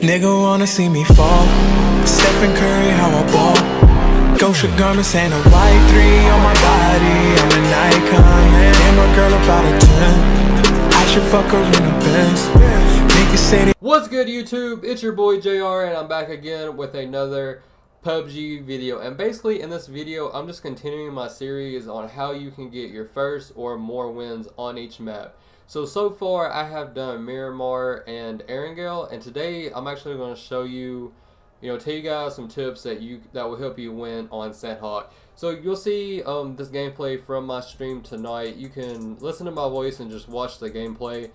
Nigga wanna see me fall. Stephen Curry, how I ball. Gosha garments and a white 3 on my body. I'm an icon, man. Damn, a girl about a 10. I should fuck her in the Benz. Niggas say they. What's good, YouTube? It's your boy JR, and I'm back again with another PUBG video. And basically in this video, I'm just continuing my series on how you can get your first or more wins on each map. So far I have done Miramar and Erangel, and today I'm actually going to show you, tell you guys some tips that will help you win on Sanhok. So you'll see this gameplay from my stream tonight. You can listen to my voice and just watch the gameplay.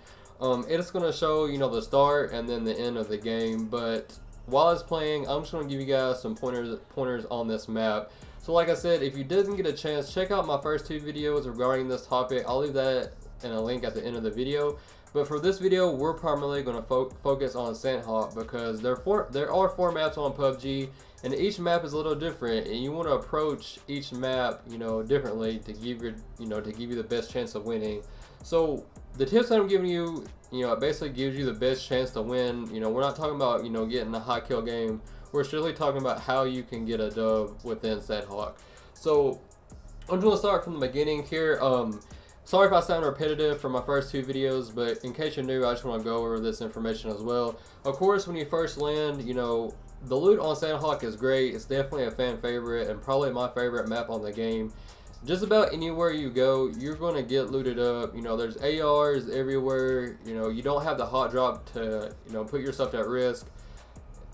It's going to show, the start and then the end of the game, but while it's playing, I'm just going to give you guys some pointers on this map. So like I said, if you didn't get a chance, check out my first 2 videos regarding this topic. I'll leave that in a link at the end of the video. But for this video, we're primarily going to focus on Sanhok, because there are 4 maps on PUBG, and each map is a little different, and you want to approach each map, differently to give you the best chance of winning. So the tips that I'm giving you, it basically gives you the best chance to win. We're not talking about, getting a high kill game. We're strictly talking about how you can get a dub within Sanhok. So I'm going to start from the beginning here. Sorry if I sound repetitive for my first 2 videos, but in case you're new, I just want to go over this information as well. Of course, when you first land, the loot on Sanhok is great. It's definitely a fan favorite and probably my favorite map on the game. Just about anywhere you go, you're going to get looted up. There's ARs everywhere. You don't have the hot drop to, put yourself at risk.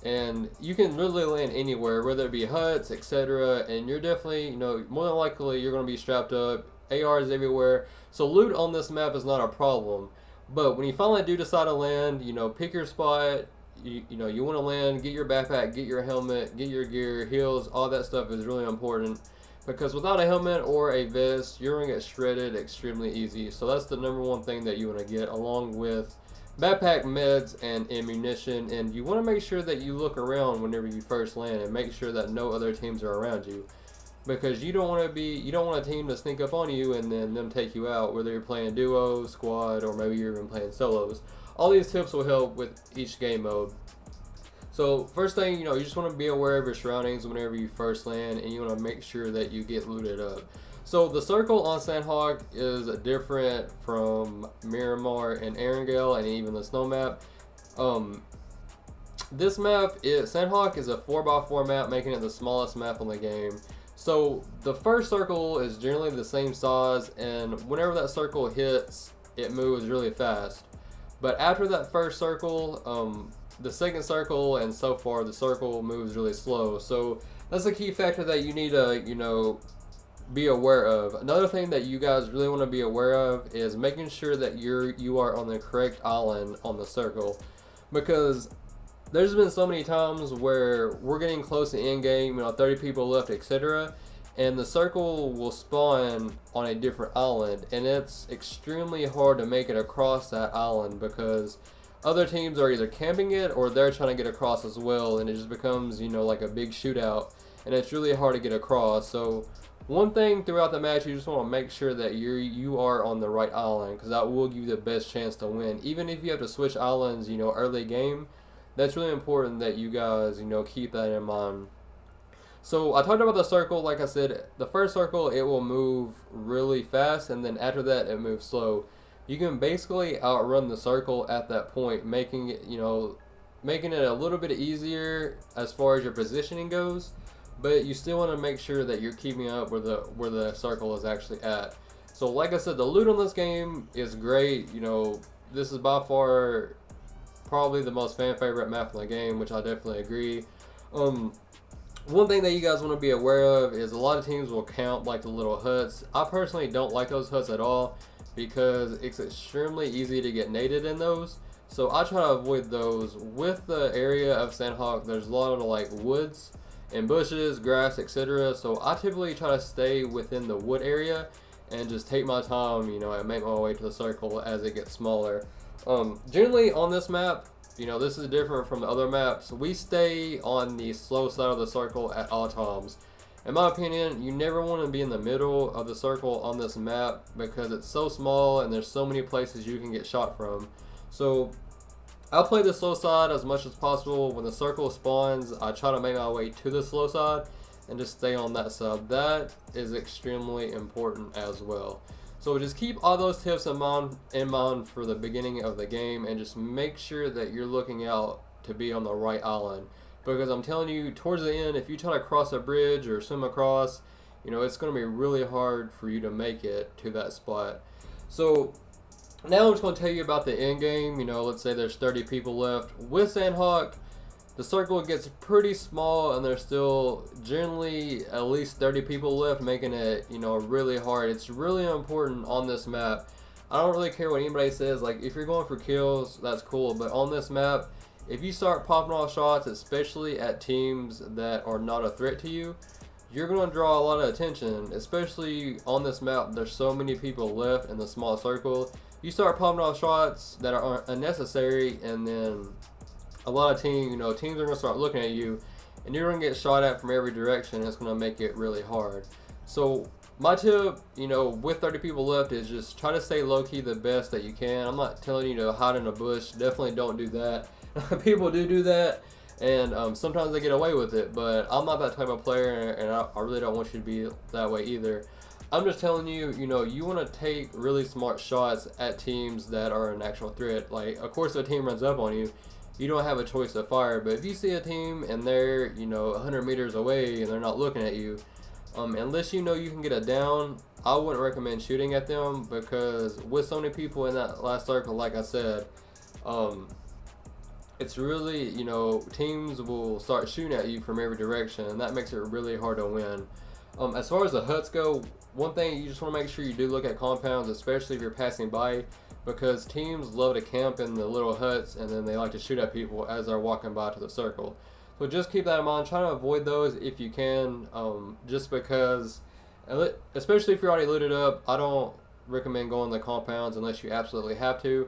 And you can literally land anywhere, whether it be huts, etc. And you're definitely, more than likely, you're going to be strapped up. ARs everywhere. So loot on this map is not a problem. But when you finally do decide to land, pick your spot. You want to land, get your backpack, get your helmet, get your gear, heals, all that stuff is really important. Because without a helmet or a vest, you're going to get shredded extremely easy. So that's the #1 thing that you want to get, along with backpack, meds, and ammunition. And you want to make sure that you look around whenever you first land and make sure that no other teams are around you. Because you don't want a team to sneak up on you and then them take you out, whether you're playing duo, squad, or maybe you're even playing solos. All these tips will help with each game mode. So first thing, you just want to be aware of your surroundings whenever you first land, and you want to make sure that you get looted up. So the circle on Sanhok is different from Miramar and Erangel and even the snow map. This map, Sanhok is a 4x4 map, making it the smallest map on the game. So the first circle is generally the same size, and whenever that circle hits, it moves really fast. But after that first circle, the second circle and so far, the circle moves really slow. So that's a key factor that you need to, be aware of. Another thing that you guys really want to be aware of is making sure that you are on the correct island on the circle, because there's been so many times where we're getting close to end game, 30 people left, etc., and the circle will spawn on a different island, and it's extremely hard to make it across that island because other teams are either camping it or they're trying to get across as well, and it just becomes, like a big shootout, and it's really hard to get across. So one thing throughout the match, you just want to make sure that you are on the right island, because that will give you the best chance to win. Even if you have to switch islands, early game, that's really important that you guys, keep that in mind. So I talked about the circle. Like I said, the first circle, it will move really fast, and then after that, it moves slow. You can basically outrun the circle at that point, making it, making it a little bit easier as far as your positioning goes. But you still want to make sure that you're keeping up where the circle is actually at. So like I said, the loot on this game is great. This is by far probably the most fan favorite map in the game, which I definitely agree. One thing that you guys want to be aware of is a lot of teams will count like the little huts. I personally don't like those huts at all, because it's extremely easy to get naded in those. So I try to avoid those. With the area of Sanhok, there's a lot of like woods and bushes, grass, etc. So I typically try to stay within the wood area and just take my time, and make my way to the circle as it gets smaller. Generally on this map, this is different from the other maps. We stay on the slow side of the circle at all times. In my opinion, you never want to be in the middle of the circle on this map, because it's so small and there's so many places you can get shot from. So I'll play the slow side as much as possible. When the circle spawns, I try to make my way to the slow side and just stay on that side. That is extremely important as well. So just keep all those tips in mind for the beginning of the game, and just make sure that you're looking out to be on the right island. Because I'm telling you, towards the end, if you try to cross a bridge or swim across, it's going to be really hard for you to make it to that spot. So now I'm just going to tell you about the end game. Let's say there's 30 people left. With Sanhok, the circle gets pretty small, and there's still generally at least 30 people left, making it, really hard. It's really important on this map. I don't really care what anybody says. Like, if you're going for kills, that's cool. But on this map, if you start popping off shots, especially at teams that are not a threat to you, you're going to draw a lot of attention. Especially on this map, there's so many people left in the small circle. You start popping off shots that are unnecessary, and then a lot of teams are going to start looking at you, and you're going to get shot at from every direction, and it's going to make it really hard. So my tip, with 30 people left, is just try to stay low-key the best that you can. I'm not telling you to hide in a bush. Definitely don't do that. People do that, and sometimes they get away with it, but I'm not that type of player, and I really don't want you to be that way either. I'm just telling you, you want to take really smart shots at teams that are an actual threat. Like, of course, if a team runs up on you, you don't have a choice to fire. But if you see a team and they're, 100 meters away and they're not looking at you, unless you can get a down, I wouldn't recommend shooting at them, because with so many people in that last circle, like I said, it's really, teams will start shooting at you from every direction, and that makes it really hard to win. As far as the huts go, one thing you just want to make sure you do look at compounds, especially if you're passing by, because teams love to camp in the little huts, and then they like to shoot at people as they're walking by to the circle. So just keep that in mind. Try to avoid those if you can, just because, especially if you're already looted up, I don't recommend going to the compounds unless you absolutely have to.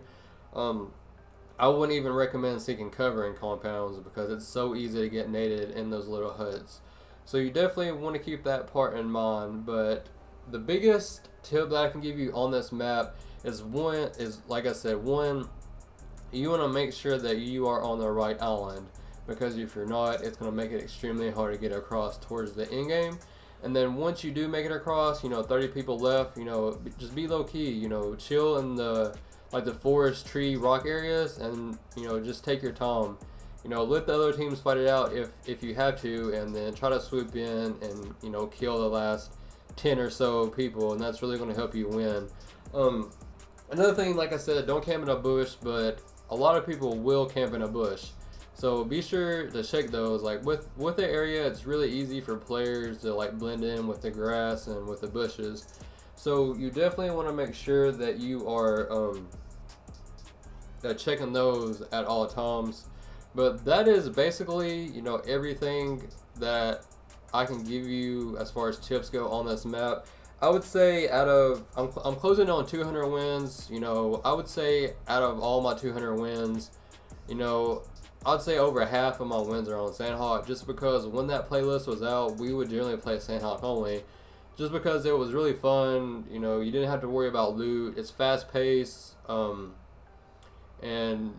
I wouldn't even recommend seeking cover in compounds, because it's so easy to get naded in those little huts. So you definitely want to keep that part in mind. But the biggest tip that I can give you on this map is like I said, you want to make sure that you are on the right island, because if you're not, it's going to make it extremely hard to get across towards the end game. And then once you do make it across, 30 people left, just be low key, chill in the forest, tree, rock areas, and just take your time. Let the other teams fight it out if you have to, and then try to swoop in and kill the last 10 or so people, and that's really going to help you win. Another thing, like I said, don't camp in a bush, but a lot of people will camp in a bush. So be sure to check those. Like with the area, it's really easy for players to blend in with the grass and with the bushes. So you definitely want to make sure that you are checking those at all times. But that is basically, everything that I can give you as far as tips go on this map. I would say I'm closing on 200 wins. I would say out of all my 200 wins, I'd say over half of my wins are on Sanhok, just because when that playlist was out, we would generally play Sanhok only, just because it was really fun. You didn't have to worry about loot. It's fast paced, and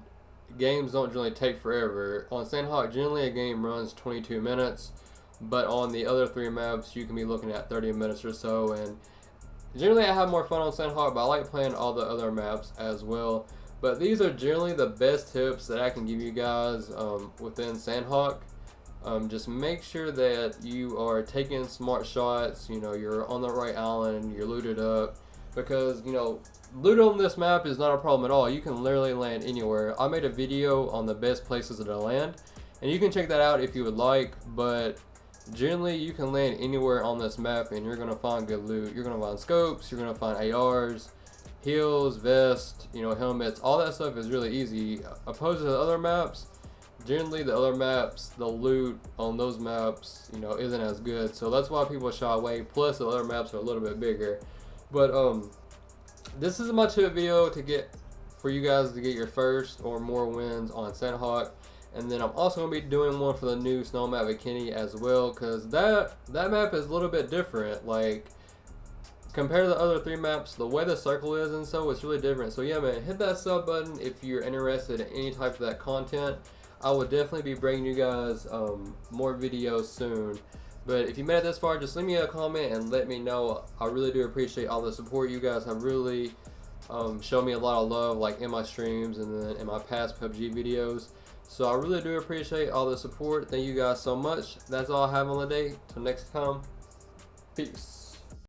games don't generally take forever. On Sanhok, generally a game runs 22 minutes, but on the other 3 maps, you can be looking at 30 minutes or so. And generally I have more fun on Sanhok, but I like playing all the other maps as well. But these are generally the best tips that I can give you guys within Sanhok. Just make sure that you are taking smart shots, you're on the right island, you're looted up, because, loot on this map is not a problem at all. You can literally land anywhere. I made a video on the best places to land, and you can check that out if you would like, but generally you can land anywhere on this map and you're going to find good loot. You're going to find scopes, you're going to find ARs, heals, vests, helmets. All that stuff is really easy. Opposed to the other maps, generally the other maps, the loot on those maps, isn't as good. So that's why people shy away. Plus the other maps are a little bit bigger. But this is my tip video for you guys to get your first or more wins on Sanhok. And then I'm also going to be doing one for the new snow map McKinney as well, because that map is a little bit different. compared to the other 3 maps, the way the circle is and so, it's really different. So yeah, man, hit that sub button if you're interested in any type of that content. I will definitely be bringing you guys more videos soon. But if you made it this far, just leave me a comment and let me know. I really do appreciate all the support. You guys have really shown me a lot of love, like in my streams and then in my past PUBG videos. So I really do appreciate all the support. Thank you guys so much. That's all I have on the day. Till next time, peace.